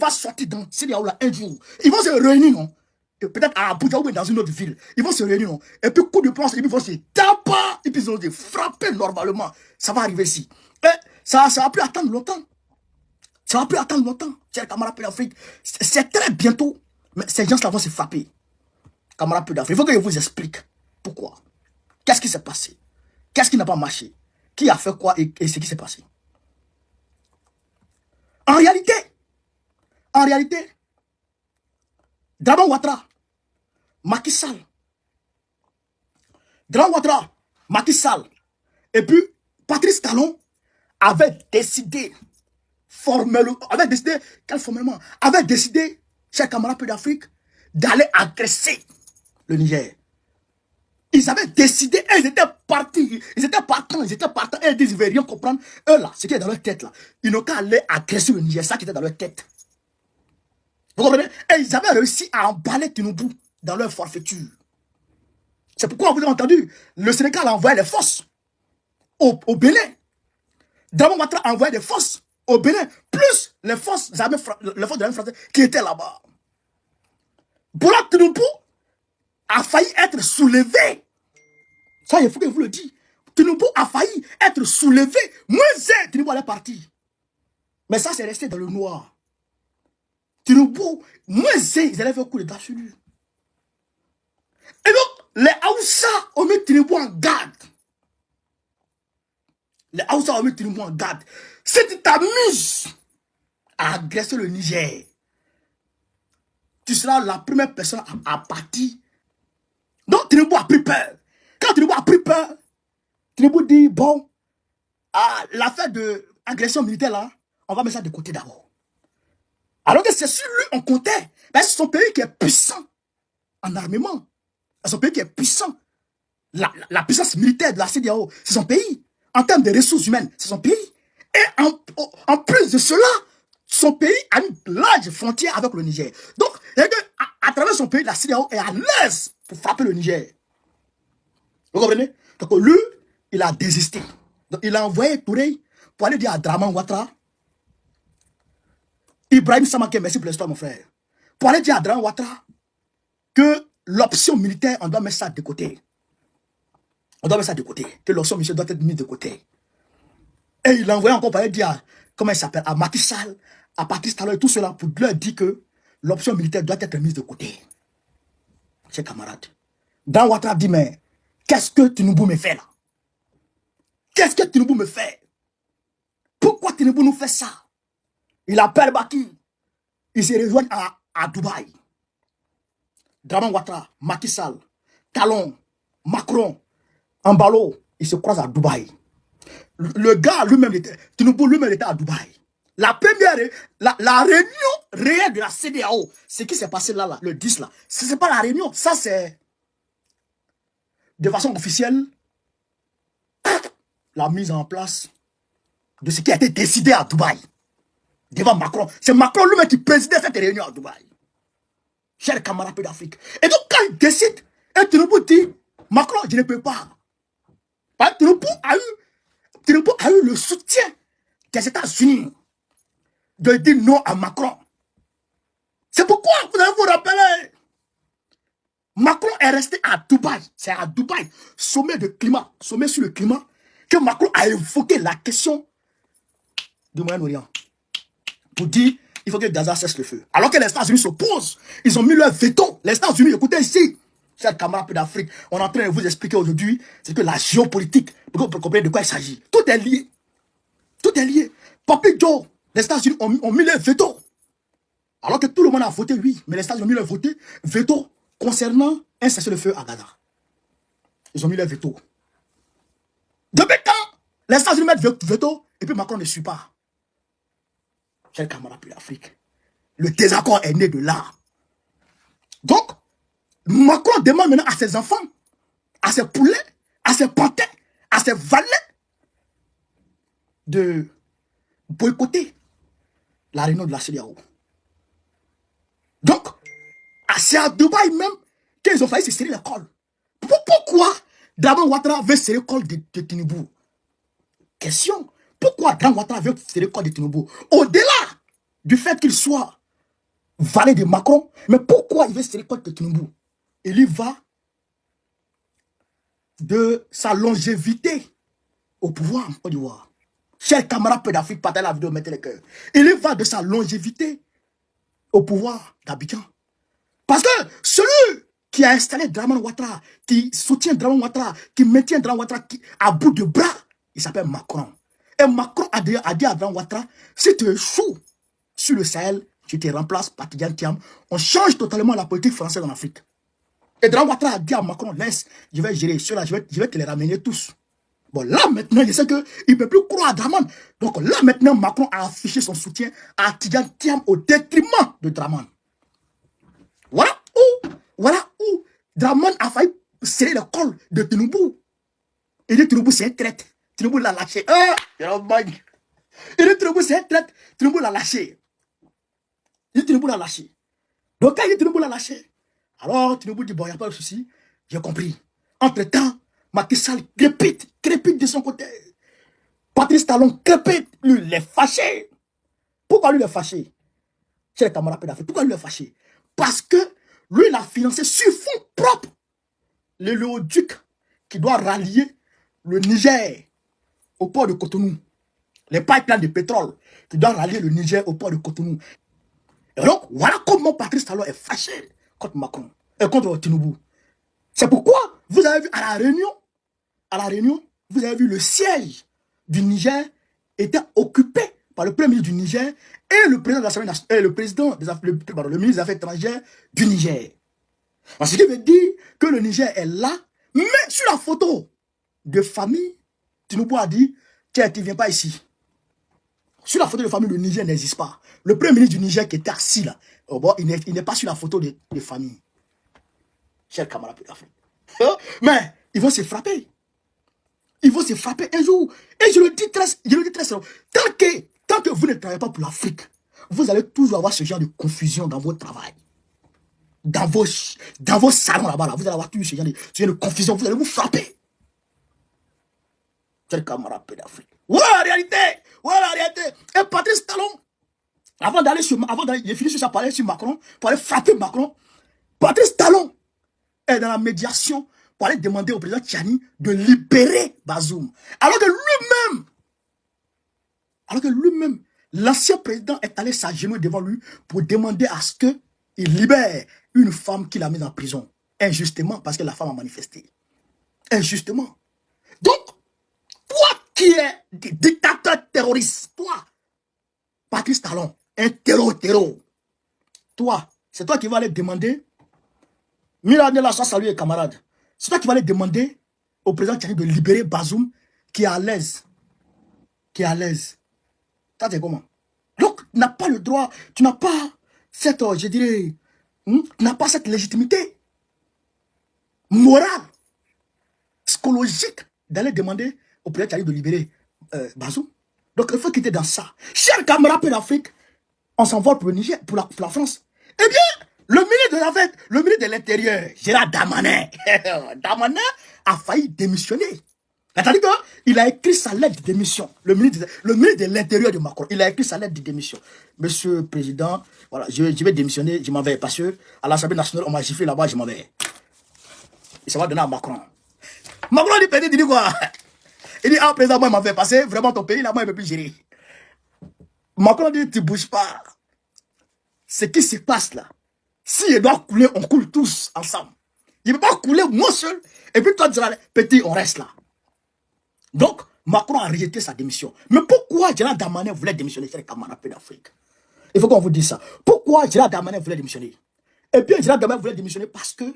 va sortir dans CEDEAO là un jour. Ils vont se réunir, non? Peut-être à Abuja ou dans une autre ville. Ils vont se réunir, non? Et puis, coup de poing, ils vont se taper, et puis ils vont se frapper normalement. Ça va arriver ici. Et ça va plus attendre longtemps. Ça va plus attendre longtemps, chers camarades de l'Afrique. C'est très bientôt. Mais ces gens-là vont se frapper. Camarades peu d'Afrique, il faut que je vous explique pourquoi. Qu'est-ce qui s'est passé? Qu'est-ce qui n'a pas marché? Qui a fait quoi et ce qui s'est passé? En réalité, Draman Ouattara, Macky Sall, et puis Patrice Talon avait décidé formellement, avait décidé, chers camarades peu d'Afrique, d'aller agresser le Niger. Ils avaient décidé, et ils étaient partis, ils étaient partants, et ils disent, ils ne veulent rien comprendre. Eux là, ce qui est dans leur tête là, ils n'ont qu'à aller agresser le Niger, ça qui était dans leur tête. Vous comprenez? Et ils avaient réussi à emballer Tinubu dans leur forfaiture. C'est pourquoi vous avez entendu, le Sénégal a envoyé des forces au Bénin. Draman Ouattara a envoyé des forces au Bénin, plus les forces de l'armée française qui étaient là-bas. Bola Tinubu a failli être soulevé. Ça, il faut que je vous le dise. Tinubu a failli être soulevé. Tinubu allait partir. Mais ça, c'est resté dans le noir. Tinubu, ils allaient faire coup d'état sur lui. Et donc, les Haoussa ont mis Tinubu en garde. Si tu t'amuses à agresser le Niger, tu seras la première personne à partir. Donc, Tinubu a pris peur. Quand Tinubu a pris peur, Tinubu dit, bon, l'affaire de agression militaire là, on va mettre ça de côté d'abord. Alors que c'est sur lui on comptait. C'est son pays qui est puissant en armement. C'est son pays qui est puissant. La puissance militaire de la CEDEAO, c'est son pays. En termes de ressources humaines, c'est son pays. Et en plus de cela, son pays a une large frontière avec le Niger. Donc, à travers son pays, la CEDEAO est à l'aise pour frapper le Niger. Vous comprenez? Donc lui, il a désisté. Donc il a envoyé Touré pour aller dire à Draman Ouattara, Ibrahim Samake, merci pour l'histoire mon frère, pour aller dire à Draman Ouattara que l'option militaire, on doit mettre ça de côté. Que l'option militaire doit être mise de côté. Et il a envoyé encore pour aller dire, comment il s'appelle, à Macky Sall, à Patrice Talon et tout cela, pour leur dire que l'option militaire doit être mise de côté. Chers camarades. Draman Ouattara dit, mais qu'est-ce que Tinubu me fait là? Qu'est-ce que Tinubu me fait? Pourquoi Tinubu nous fait ça? Il appelle Baki. Il se rejoint à Dubaï. Draman Ouattara, Macky Sall, Talon, Macron, Ambalo, ils se croisent à Dubaï. Le gars lui-même, Tinubu lui-même était à Dubaï. La réunion réelle de la CEDEAO, ce qui s'est passé là, le 10 là, ce n'est pas la réunion, ça c'est de façon officielle la mise en place de ce qui a été décidé à Dubaï. Devant Macron. C'est Macron lui-même qui présidait cette réunion à Dubaï. Chers camarades d'Afrique. Et donc quand il décide, et Tinubu dit, Macron, je ne peux pas. Tinubu a eu le soutien des États-Unis de dire non à Macron. C'est pourquoi vous allez vous rappeler. Macron est resté à Dubaï. C'est à Dubaï, sommet sur le climat, que Macron a évoqué la question du Moyen-Orient. Pour dire, il faut que Gaza cesse le feu. Alors que les États-Unis s'opposent. Ils ont mis leur veto. Les États-Unis, écoutez ici, chers camarades d'Afrique, on est en train de vous expliquer aujourd'hui, c'est que la géopolitique, pour comprendre de quoi il s'agit. Tout est lié. Tout est lié. Papi Joe, les États-Unis ont mis leur veto. Alors que tout le monde a voté oui, mais les États-Unis ont mis leur veto concernant un cessez-le-feu à Gaza. Ils ont mis leur veto. Depuis quand les États-Unis mettent veto et puis Macron ne suit pas? Chers camarades de l'Afrique, le désaccord est né de là. Donc, Macron demande maintenant à ses enfants, à ses poulets, à ses pantins, à ses valets de boycotter la réunion de la CEDEAO. Donc, c'est à Dubaï même qu'ils ont failli se serrer l'école. Pourquoi Draman Ouattara veut serrer l'école de Tinubu? Question. Pourquoi Draman Ouattara veut serrer l'école de Tinubu? Au-delà du fait qu'il soit valet de Macron. Mais pourquoi il veut se contre Tinubu? Il y va de sa longévité au pouvoir en Côte d'Ivoire. Chers camarades peu d'Afrique, partagez la vidéo, mettez le cœur. Il y va de sa longévité au pouvoir d'Abidjan. Parce que celui qui a installé Dramane Ouattara, qui soutient Dramane Ouattara, qui maintient Dramane Ouattara à bout de bras, il s'appelle Macron. Et Macron a dit à Dramane Ouattara, si tu échoues sur le Sahel, tu te remplaces par Tidjane Thiam. On change totalement la politique française en Afrique. Et Dramane Ouattara a dit à Macron, laisse, je vais gérer cela, je vais te les ramener tous. Bon, là, maintenant, je sais qu'il ne peut plus croire à Dramane. Donc là, maintenant, Macron a affiché son soutien à Tidjane Thiam au détriment de Dramane. Voilà où Dramane a failli serrer le col de Tinubu. Et dit Tinubu, c'est un traître. Tinubu l'a lâché. Il dit Tinubu, c'est un traître. Tinubu l'a lâché. Il dit Tinubu l'a lâché. Donc, quand il dit Tinubu l'a lâché, alors Tinubu dit, bon, il n'y a pas de souci. J'ai compris. Entre-temps, Macky Sall crépite de son côté. Patrice Talon crépite. Lui, il est fâché. Pourquoi lui, il est fâché? Chez les camarades d'Afrique, pourquoi lui, il est fâché? Parce que lui, il a financé sur fonds propres l'éléoduc qui doit rallier le Niger au port de Cotonou. Les pipelines de pétrole qui doivent rallier le Niger au port de Cotonou. Et donc, voilà comment Patrice Talon est fâché contre Macron et contre Tinubu. C'est pourquoi vous avez vu à la Réunion, vous avez vu le siège du Niger était occupé par le premier ministre du Niger et le président de l'Assemblée nationale, le ministre des Affaires étrangères du Niger. Ce qui veut dire que le Niger est là, mais sur la photo de famille, Tinubu a dit, tiens, tu ne viens pas ici. Sur la photo de famille, le Niger n'existe pas. Le premier ministre du Niger qui était assis là, bon, il n'est pas sur la photo de famille. Chers camarades d'Afrique. Mais ils vont se frapper. Ils vont se frapper un jour. Et je le dis très sincèrement. Tant que vous ne travaillez pas pour l'Afrique, vous allez toujours avoir ce genre de confusion dans votre travail. Dans vos salons là-bas, là, vous allez avoir toujours ce genre de confusion. Vous allez vous frapper. Chers camarades d'Afrique. Voilà la réalité. Voilà la réalité. Et Patrice Talon, avant d'aller il finit sur ça, pour aller sur Macron, pour aller frapper Macron, Patrice Talon est dans la médiation pour aller demander au président Tchani de libérer Bazoum. Alors que lui-même, l'ancien président est allé s'agenouiller devant lui pour demander à ce qu'il libère une femme qu'il a mise en prison. Injustement, parce que la femme a manifesté. Injustement. Donc, toi qui es dictateur terroriste, toi, Patrice Talon, un terreau. Toi, c'est toi qui vas aller demander, Milane la salut les camarades, c'est toi qui vas aller demander au président Tchani de libérer Bazoum qui est à l'aise. Ça c'est comment? Donc, tu n'as pas le droit, tu n'as pas cette, je dirais, tu n'as pas cette légitimité morale, psychologique d'aller demander au président Tchani de libérer Bazoum. Donc, il faut quitter dans ça. Chers camarades d'Afrique, on s'envole pour le Niger, pour la France. Eh bien, le ministre de l'Intérieur, Gérald Damanin, a failli démissionner. C'est-à-dire qu'il a écrit sa lettre de démission. Le ministre de l'Intérieur de Macron, il a écrit sa lettre de démission. Monsieur le Président, voilà, je vais démissionner, je m'en vais. Parce que à l'Assemblée nationale, on m'a giflé là-bas, je m'en vais. Et ça va donner à Macron. Macron il dit quoi? Il dit, ah, président, moi, il m'a fait passer. Vraiment, ton pays, là, moi, il ne peut plus gérer. Macron dit, tu ne bouges pas. Ce qui se passe là, s'il doit couler, on coule tous ensemble. Il ne peut pas couler moi seul. Et puis toi, tu diras, petit, on reste là. Donc, Macron a rejeté sa démission. Mais pourquoi Gérald Damanin voulait démissionner chez les camarades d'Afrique? Il faut qu'on vous dise ça. Pourquoi Gérald Damanin voulait démissionner? Eh bien, Gérald Damanin voulait démissionner parce que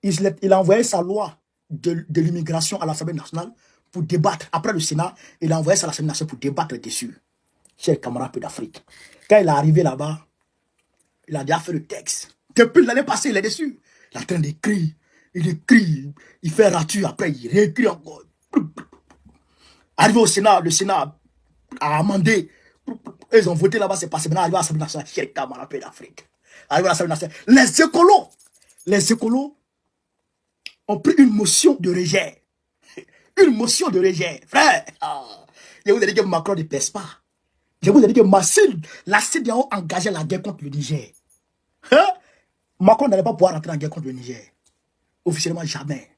il a envoyé sa loi de l'immigration à l'Assemblée nationale pour débattre. Après le Sénat, il a envoyé ça à l'Assemblée nationale pour débattre dessus. Chers camarades d'Afrique. Quand il est arrivé là-bas, il a déjà fait le texte. Depuis l'année passée, il est dessus. Il est en train d'écrire. Il écrit. Il fait rature. Après, il réécrit encore. Arrivé au Sénat, le Sénat a amendé. Ils ont voté là-bas, c'est passé. Maintenant, arrivé à l'Assemblée nationale. Chers camarades d'Afrique. Arrivé à l'Assemblée nationale. Les écolos ont pris une motion de rejet. Une motion de rejet. Frère, je vous ai dit que Macron ne pèse pas. Je vous ai dit que la CEDEAO a engagé la guerre contre le Niger. Hein? Macron n'allait pas pouvoir rentrer en guerre contre le Niger. Officiellement, jamais.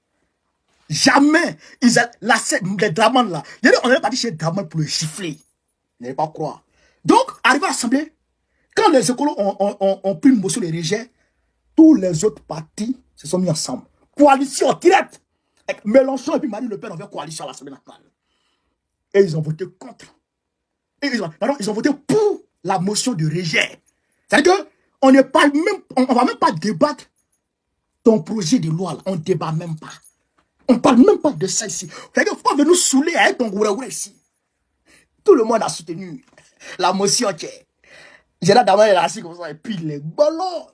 Jamais. Les Draman là. On n'allait pas dit chez Draman pour le gifler. Vous n'allez pas croire. Donc, arrivé à l'Assemblée, quand les écolos ont pris une motion de rejet, tous les autres partis se sont mis ensemble. Coalition directe. Mélenchon et puis Marine Le Pen ont fait coalition à l'Assemblée nationale. Et ils ont voté contre. Et ils ont voté pour la motion de rejet. C'est-à-dire qu'on ne parle même, on va même pas débattre ton projet de loi. Là. On ne débat même pas. On ne parle même pas de ça ici. C'est-à-dire qu'il ne faut pas venir nous saouler avec ton gourou ici. Tout le monde a soutenu la motion. Gérard Darmanin est assis comme ça. Et puis les bolons.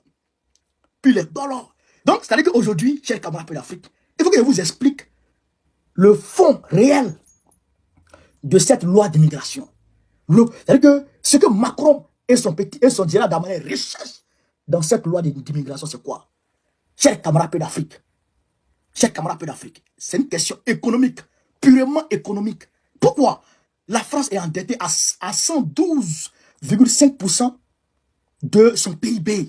Puis les bolons. Donc, c'est-à-dire qu'aujourd'hui, chers camarades d'Afrique, il faut que je vous explique le fond réel de cette loi d'immigration. C'est-à-dire que ce que Macron et son Gérard Darmanin recherchent dans cette loi d'immigration, c'est quoi? Chers camarades d'Afrique, c'est une question économique, purement économique. Pourquoi? La France est endettée à 112,5% de son PIB.